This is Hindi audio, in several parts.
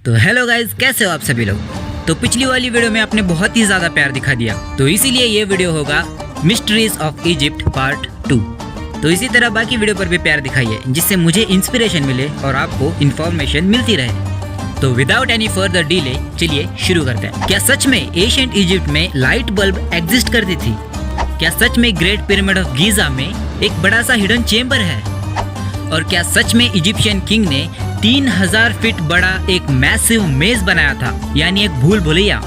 तो हेलो गाइज, कैसे हो आप सभी लोग। तो पिछली वाली वीडियो में आपने बहुत ही ज़्यादा प्यार दिखा दिया, तो इसीलिए ये वीडियो होगा मिस्ट्रीज ऑफ इजिप्ट पार्ट 2। तो इसी तरह बाकी वीडियो पर भी प्यार दिखाइए, जिससे मुझे इंस्पिरेशन मिले और आपको इन्फॉर्मेशन मिलती रहे। तो विदाउट एनी फर्दर डिले चलिए शुरू करते हैं। क्या सच में एशियंट इजिप्ट में लाइट बल्ब एग्जिस्ट करती थी? क्या सच में ग्रेट पिरामिड ऑफ गीजा में एक बड़ा सा हिडन चेम्बर है? और क्या सच में इजिप्शियन किंग ने 3000 फीट बड़ा एक मैसिव मेज बनाया था, यानी एक भूल भुलैया?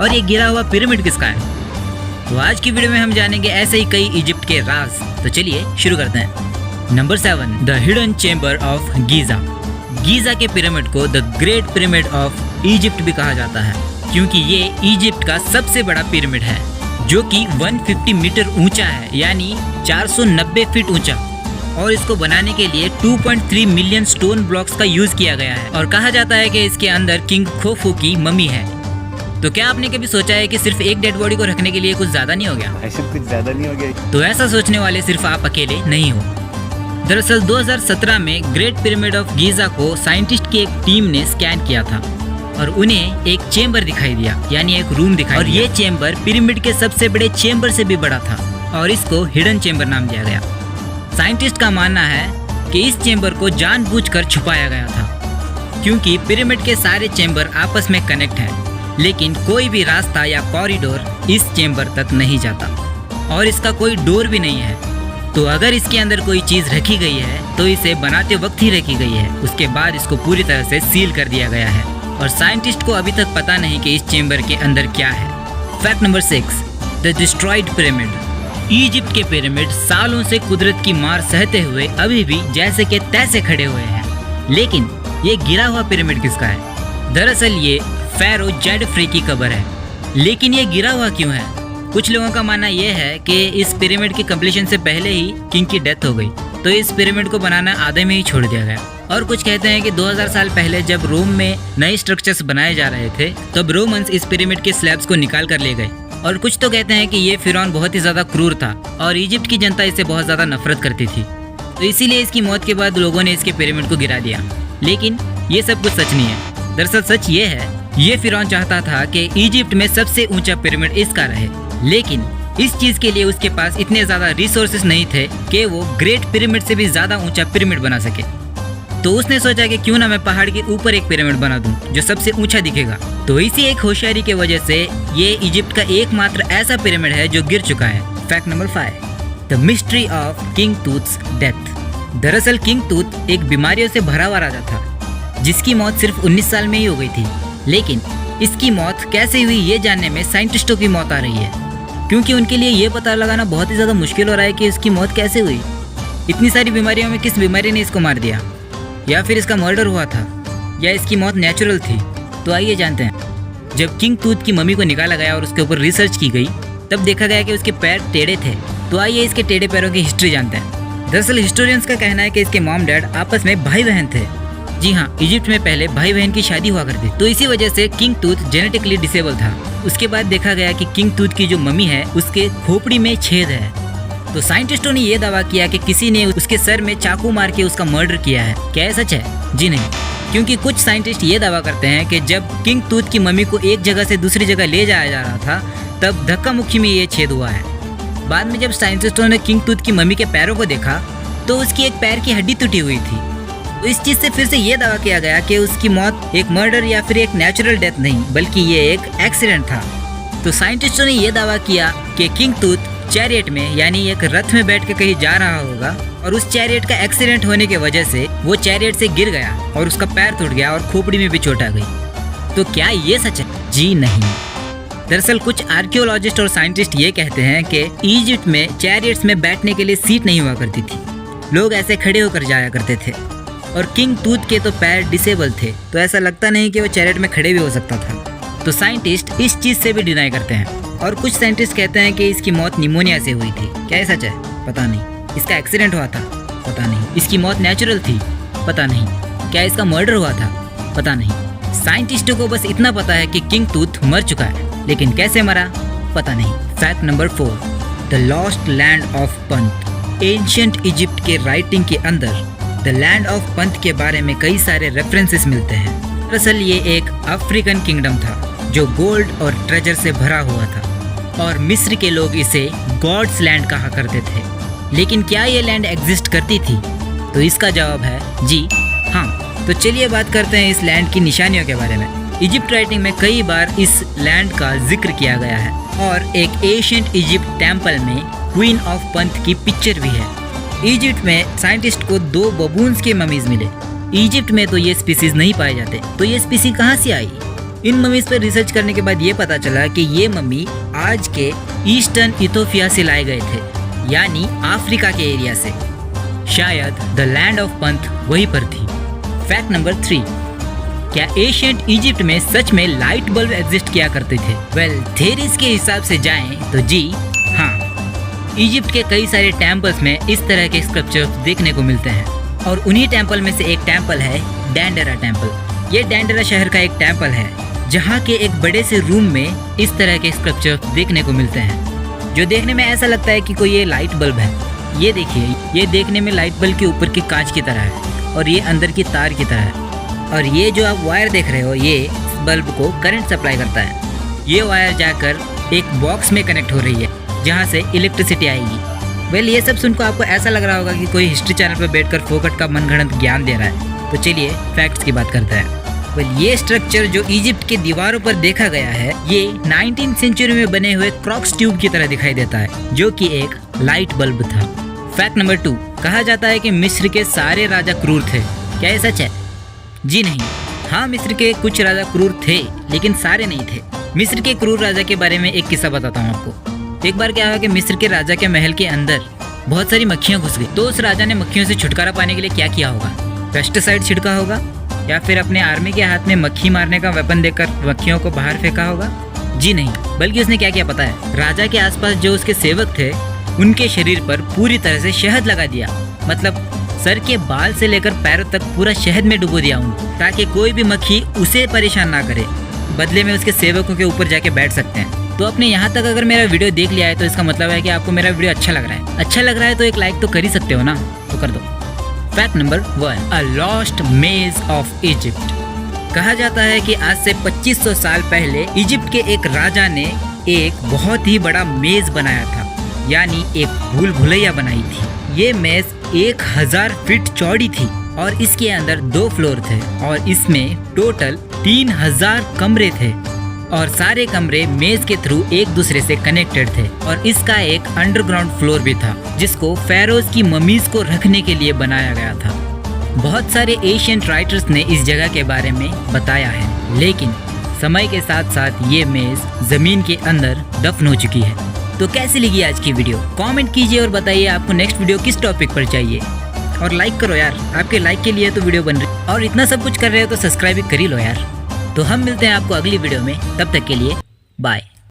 और ये गिरा हुआ पिरामिड किसका है? तो आज की वीडियो में हम जानेंगे ऐसे ही कई इजिप्ट के राज। तो चलिए शुरू करते हैं। Number 7, the hidden chamber of Giza. Giza के पिरामिड को the great pyramid of Egypt भी कहा जाता है, क्योंकि ये इजिप्ट का सबसे बड़ा पिरामिड है, जो कि 150 मीटर ऊंचा है, यानी 490 फीट ऊंचा। और इसको बनाने के लिए 2.3 मिलियन स्टोन ब्लॉक्स का यूज किया गया है। और कहा जाता है कि इसके अंदर किंग खोफू की मम्मी है। तो क्या आपने कभी सोचा है कि सिर्फ एक डेड बॉडी को रखने के लिए कुछ ज्यादा नहीं हो गया? ऐसे कुछ ज्यादा नहीं हो गया। तो ऐसा सोचने वाले सिर्फ आप अकेले नहीं हो। दरअसल 2017 में ग्रेट पिरामिड ऑफ गीजा को साइंटिस्ट की एक टीम ने स्कैन किया था और उन्हें एक चेम्बर दिखाई दिया, यानी एक रूम दिखाई दिया। और ये चेम्बर पिरामिड के सबसे बड़े चेम्बर से भी बड़ा था और इसको हिडन चेम्बर नाम दिया गया। साइंटिस्ट का मानना है कि इस चेम्बर को जानबूझकर छुपाया गया था, क्योंकि पिरामिड के सारे चेम्बर आपस में कनेक्ट हैं, लेकिन कोई भी रास्ता या कॉरिडोर इस चेम्बर तक नहीं जाता और इसका कोई डोर भी नहीं है। तो अगर इसके अंदर कोई चीज़ रखी गई है तो इसे बनाते वक्त ही रखी गई है, उसके बाद इसको पूरी तरह से सील कर दिया गया है और साइंटिस्ट को अभी तक पता नहीं कि इस चेम्बर के अंदर क्या है। Fact number 6, the destroyed pyramid. Egypt के पिरामिड सालों से कुदरत की मार सहते हुए अभी भी जैसे के तैसे खड़े हुए हैं, लेकिन ये गिरा हुआ पिरामिड किसका है? दरअसल ये फेरो जेडफ्री की कब्र है। लेकिन ये गिरा हुआ क्यों है? कुछ लोगों का मानना यह है कि इस पिरामिड की कंप्लीशन से पहले ही किंग की डेथ हो गई, तो इस पिरामिड को बनाना आधे में ही छोड़ दिया गया। और कुछ कहते हैं कि 2000 साल पहले जब रोम में नए स्ट्रक्चर्स बनाए जा रहे थे, तब रोमन्स इस पिरामिड के स्लैब्स को निकाल कर ले गए। और कुछ तो कहते हैं कि ये फिरौन बहुत ही ज़्यादा क्रूर था और इजिप्ट की जनता इससे बहुत ज़्यादा नफरत करती थी, तो इसीलिए इसकी मौत के बाद लोगों ने इसके पिरामिड को गिरा दिया। लेकिन ये सब कुछ सच नहीं है। दरअसल सच ये है, ये फिरौन चाहता था कि इजिप्ट में सबसे ऊंचा पिरामिड इसका रहे, लेकिन इस चीज़ के लिए उसके पास इतने ज़्यादा रिसोर्सेस नहीं थे कि वो ग्रेट पिरामिड से भी ज़्यादा ऊंचा पिरामिड बना सके। तो उसने सोचा कि क्यों ना मैं पहाड़ के ऊपर एक पिरामिड बना दूं जो सबसे ऊंचा दिखेगा। तो इसी एक होशियारी की वजह से ये इजिप्ट का एकमात्र ऐसा पिरामिड है जो गिर चुका है। Fact number 5, the mystery of king Tut's death. दरअसल किंग तूत एक बीमारियों से भरा हुआ राजा था, जिसकी मौत सिर्फ 19 साल में ही हो गई थी। लेकिन इसकी मौत कैसे हुई ये जानने में साइंटिस्टों की मौत आ रही है, क्योंकि उनके लिए ये पता लगाना बहुत ही ज़्यादा मुश्किल हो रहा है कि इसकी मौत कैसे हुई। इतनी सारी बीमारियों में किस बीमारी ने इसको मार दिया, या फिर इसका मर्डर हुआ था, या इसकी मौत नेचुरल थी? तो आइए जानते हैं। जब किंग तूत की मम्मी को निकाला गया और उसके ऊपर रिसर्च की गई, तब देखा गया कि उसके पैर टेढ़े थे। तो आइए इसके टेढ़े पैरों की हिस्ट्री जानते हैं। दरअसल हिस्टोरियंस का कहना है कि इसके मॉम डैड आपस में भाई बहन थे। जी हाँ, इजिप्ट में पहले भाई बहन की शादी हुआ करती, तो इसी वजह से किंग तूत जेनेटिकली डिसेबल था। उसके बाद देखा गया कि किंग तूत की जो मम्मी है उसके खोपड़ी में छेद है। तो साइंटिस्टों ने यह दावा किया कि किसी ने उसके सर में चाकू मार के उसका मर्डर किया है। क्या ये सच है? जी नहीं, क्योंकि कुछ साइंटिस्ट ये दावा करते हैं कि जब किंग तूत की मम्मी को एक जगह से दूसरी जगह ले जाया जा रहा था, तब धक्का मुक्की में ये छेद हुआ है। बाद में जब साइंटिस्टों ने किंग तूत की मम्मी के पैरों को देखा, तो उसकी एक पैर की हड्डी टूटी हुई थी। तो इस चीज़ से फिर से ये दावा किया गया कि उसकी मौत एक मर्डर या फिर एक नेचुरल डेथ नहीं, बल्कि ये एक एक्सीडेंट था। तो साइंटिस्टों ने यह दावा किया कि किंग तूत चैरियट में, यानी एक रथ में बैठ के कहीं जा रहा होगा और उस चैरियट का एक्सीडेंट होने की वजह से वो चैरियट से गिर गया और उसका पैर टूट गया और खोपड़ी में भी चोट आ गई। तो क्या ये सच है? जी नहीं। दरअसल कुछ आर्कियोलॉजिस्ट और साइंटिस्ट ये कहते हैं कि इजिप्ट में चैरियट्स में बैठने के लिए सीट नहीं हुआ करती थी, लोग ऐसे खड़े होकर जाया करते थे। और किंग तूत के तो पैर डिसेबल थे, तो ऐसा लगता नहीं कि वो चैरियट में खड़े भी हो सकता था। तो साइंटिस्ट इस चीज़ से भी डिनाई करते हैं। और कुछ साइंटिस्ट कहते हैं कि इसकी मौत निमोनिया से हुई थी। क्या ये सच है? पता नहीं। इसका एक्सीडेंट हुआ था? पता नहीं। इसकी मौत नेचुरल थी? पता नहीं। क्या इसका मर्डर हुआ था? पता नहीं। साइंटिस्टों को बस इतना पता है कि किंग तूत मर चुका है, लेकिन कैसे मरा पता नहीं। Fact number 4, the lost land of Pant. Ancient Egypt के राइटिंग के अंदर द लैंड ऑफ पंत के बारे में कई सारे रेफरेंसेस मिलते हैं। दरअसल ये एक अफ्रीकन किंगडम था जो गोल्ड और ट्रेजर से भरा हुआ था और मिस्र के लोग इसे गॉड्स लैंड कहा करते थे। लेकिन क्या ये लैंड एग्जिस्ट करती थी? तो इसका जवाब है जी हाँ। तो चलिए बात करते हैं इस लैंड की निशानियों के बारे में। इजिप्ट राइटिंग में कई बार इस लैंड का जिक्र किया गया है और एक एशियंट इजिप्ट टेम्पल में क्वीन ऑफ पंथ की पिक्चर भी है। इजिप्ट में साइंटिस्ट को 2 बबून्स के ममीज मिले। इजिप्ट में तो ये स्पीसीज नहीं पाए जाते, तो ये स्पीसीज कहाँ से आई? इन ममीज पर रिसर्च करने के बाद ये पता चला कि ये मम्मी आज के ईस्टर्न इथोपिया से लाए गए थे, यानी अफ्रीका के एरिया से। शायद द लैंड ऑफ पंथ वहीं पर थी। फैक्ट नंबर 3, क्या एशियंट इजिप्ट में सच में लाइट बल्ब एग्जिस्ट किया करते थे? वेल, थेरीज के हिसाब से जाएं तो जी हाँ। इजिप्ट के कई सारे टेम्पल्स में इस तरह के स्कल्पचर्स देखने को मिलते हैं और उन्हीं टेम्पल में से एक टेम्पल है डेंडरा टेम्पल। ये डेंडरा शहर का एक टेम्पल है जहाँ के एक बड़े से रूम में इस तरह के स्कल्पचर्स देखने को मिलते हैं जो देखने में ऐसा लगता है कि कोई ये लाइट बल्ब है। ये देखिए, ये देखने में लाइट बल्ब के ऊपर के कांच की तरह है और ये अंदर की तार की तरह है। और ये जो आप वायर देख रहे हो, ये इस बल्ब को करंट सप्लाई करता है। ये वायर जाकर एक बॉक्स में कनेक्ट हो रही है जहाँ से इलेक्ट्रिसिटी आएगी। वेल, ये सब सुनकर आपको ऐसा लग रहा होगा कि कोई हिस्ट्री चैनल पर बैठकर फोकट का मनगढ़ंत ज्ञान दे रहा है। तो चलिए फैक्ट्स की बात करते हैं। वेल, ये स्ट्रक्चर जो इजिप्ट के दीवारों पर देखा गया है, ये 19th सेंचुरी में बने हुए क्रॉक्स ट्यूब की तरह दिखाई देता है जो कि एक लाइट बल्ब था। फैक्ट नंबर 2, कहा जाता है कि मिस्र के सारे राजा क्रूर थे। क्या ये सच है? जी नहीं। हाँ, मिस्र के कुछ राजा क्रूर थे लेकिन सारे नहीं थे। मिस्र के क्रूर राजा के बारे में एक किस्सा बताता हूँ आपको। एक बार क्या हुआ कि मिस्र के राजा के महल के अंदर बहुत सारी मक्खियाँ घुस गई। तो उस राजा ने मक्खियों से छुटकारा पाने के लिए क्या किया होगा? पेस्टिसाइड छिड़का होगा या फिर अपने आर्मी के हाथ में मक्खी मारने का वेपन देकर मक्खियों को बाहर फेंका होगा? जी नहीं, बल्कि उसने क्या किया पता है? राजा के आसपास जो उसके सेवक थे उनके शरीर पर पूरी तरह से शहद लगा दिया। मतलब सर के बाल से लेकर पैरों तक पूरा शहद में डुबो दिया उनको, ताकि कोई भी मक्खी उसे परेशान ना करे। बदले में उसके सेवकों के ऊपर जाके बैठ सकते हैं। तो आपने यहाँ तक अगर मेरा वीडियो देख लिया है तो इसका मतलब है कि आपको मेरा वीडियो अच्छा लग रहा है। अच्छा लग रहा है तो एक लाइक तो कर ही सकते हो ना, तो कर दो। फैक्ट नंबर 1, अ लॉस्ट मेज ऑफ इजिप्ट। कहा जाता है कि आज से 2500 साल पहले इजिप्ट के एक राजा ने एक बहुत ही बड़ा मेज बनाया था, यानी एक भूल भुलैया बनाई थी। ये मेज 1000 फीट चौड़ी थी और इसके अंदर 2 फ्लोर थे और इसमें टोटल 3000 कमरे थे और सारे कमरे मेज के थ्रू एक दूसरे से कनेक्टेड थे। और इसका एक अंडरग्राउंड फ्लोर भी था जिसको फेरोज की ममीज को रखने के लिए बनाया गया था। बहुत सारे एशियंट राइटर्स ने इस जगह के बारे में बताया है, लेकिन समय के साथ साथ ये मेज जमीन के अंदर दफन हो चुकी है। तो कैसी लगी आज की वीडियो? कमेंट कीजिए और बताइए आपको नेक्स्ट वीडियो किस टॉपिक पर चाहिए। और लाइक करो यार, आपके लाइक के लिए तो वीडियो बन रही है। और इतना सब कुछ कर रहे हो तो सब्सक्राइब भी कर ही लो यार। तो हम मिलते हैं आपको अगली वीडियो में, तब तक के लिए बाय।